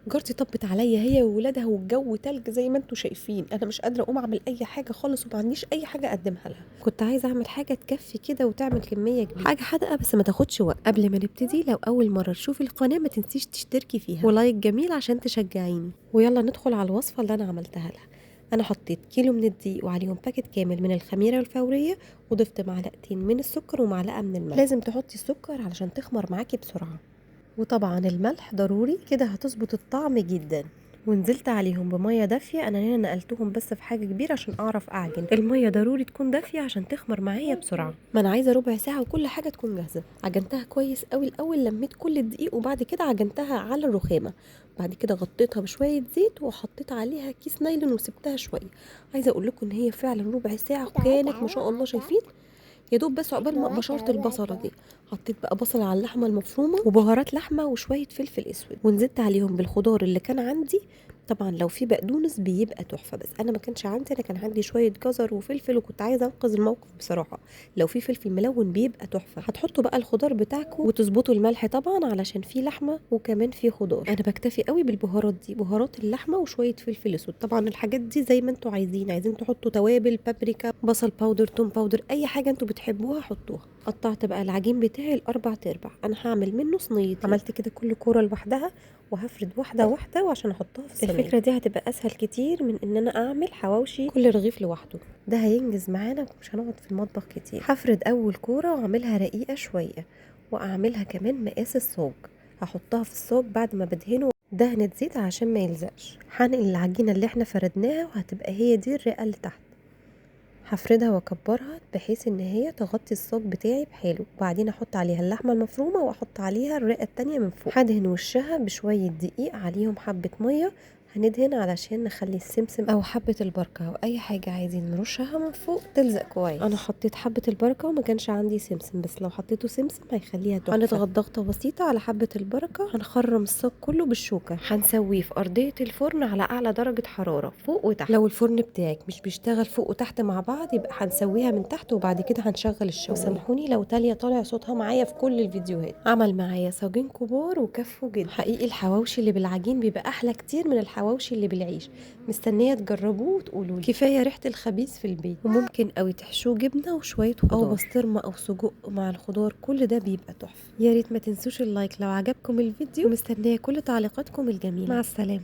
جارتي طبت عليا هي وولادها والجو تلج زي ما انتوا شايفين، انا مش قادره اقوم اعمل اي حاجه خالص وما عنديش اي حاجه اقدمها لها. كنت عايزه اعمل حاجه تكفي كده وتعمل كميه كبيره، حاجه حادقه بس ما تاخدش وقت. قبل ما نبتدي، لو اول مره تشوفي القناه ما تنسيش تشتركي فيها ولايك جميل عشان تشجعيني. ويلا ندخل على الوصفه اللي انا عملتها لها. انا حطيت كيلو من الدقيق وعليهم باكت كامل من الخميره الفوريه، وضفت معلقتين من السكر ومعلقه من الملح. لازم تحطي السكر علشان تخمر معاكي بسرعه، وطبعا الملح ضروري كده هتظبط الطعم جدا. ونزلت عليهم بميه دافيه، انا هنا نقلتهم بس في حاجه كبيره عشان اعرف اعجن. الميه ضروري تكون دافيه عشان تخمر معايا بسرعه، ما انا عايزه ربع ساعه وكل حاجه تكون جاهزه. عجنتها كويس قوي الاول، لميت كل الدقيق وبعد كده عجنتها على الرخامه. بعد كده غطيتها بشويه زيت وحطيت عليها كيس نايلون وسبتها شويه. عايزه اقول لكم ان هي فعلا ربع ساعه وكانت ما شاء الله، شايفين؟ يا دوب بس عقبال ما بشرت البصله دي. حطيت بقى بصله على اللحمه المفرومه وبهارات لحمه وشويه فلفل اسود، ونزلت عليهم بالخضار اللي كان عندي. طبعا لو في بقدونس بيبقى تحفه، بس انا ما كانش عندي. انا كان عندي شويه جزر وفلفل وكنت عايزه انقذ الموقف بصراحه. لو في فلفل ملون بيبقى تحفه. هتحطوا بقى الخضار بتاعكم وتظبطوا الملح طبعا علشان في لحمه وكمان في خضار. انا بكتفي قوي بالبهارات دي، بهارات اللحمه وشويه فلفل اسود. طبعا الحاجات دي زي ما انتوا عايزين تحطوا توابل، بابريكا، بصل باودر، توم باودر، اي حاجه انتوا بتحبوها حطوها. قطعت بقى العجين بتاعي الاربع ارباع، انا هعمل منه صينيه. عملت كده كل كوره لوحدها، وهفرد واحده واحده وعشان احطها في الصينيه. الفكره دي هتبقى اسهل كتير من ان انا اعمل حواوشي كل رغيف لوحده. ده هينجز معانا ومش هنقعد في المطبخ كتير. هفرد اول كوره واعملها رقيقه شويه، واعملها كمان مقاس الصاج. هحطها في الصاج بعد ما بدهنه دهنة زيت عشان ما يلزقش. هنقل العجينه اللي احنا فردناها وهتبقى هي دي الرقه اللي تحت. هفردها واكبرها بحيث ان هي تغطي الصاج بتاعي بحاله، وبعدين احط عليها اللحمه المفرومه واحط عليها الرقه التانية من فوق. هدهن وشها بشويه دقيق عليهم حبه ميه. هندهن علشان نخلي السمسم او حبه البركه او اي حاجه عايزين نرشها من فوق تلزق كويس. انا حطيت حبه البركه وما كانش عندي سمسم، بس لو حطيته سمسم هيخليها تحفه. هنضغط ضغطه بسيطه على حبه البركه. هنخرم الصاج كله بالشوكه. هنسويه في ارضيه الفرن على اعلى درجه حراره فوق وتحت. لو الفرن بتاعك مش بيشتغل فوق وتحت مع بعض يبقى هنسويها من تحت وبعد كده هنشغل الشوايه. وسامحوني لو تاليا طالع صوتها معايا في كل الفيديوهات. عمل معايا صاجين كبار وكفوا جدا. حقيقي الحواوشي اللي بالعجين بيبقى احلى كتير من الحواوشي اللي بالعيش. مستنيه تجربوه وتقولوا لي. كفايه ريحه الخبيث في البيت. وممكن قوي تحشوه جبنه وشويه خضار او بسطرمه او سجق مع الخضار، كل ده بيبقى تحفه. يا ريت ما تنسوش اللايك لو عجبكم الفيديو، ومستنيه كل تعليقاتكم الجميله. مع السلامه.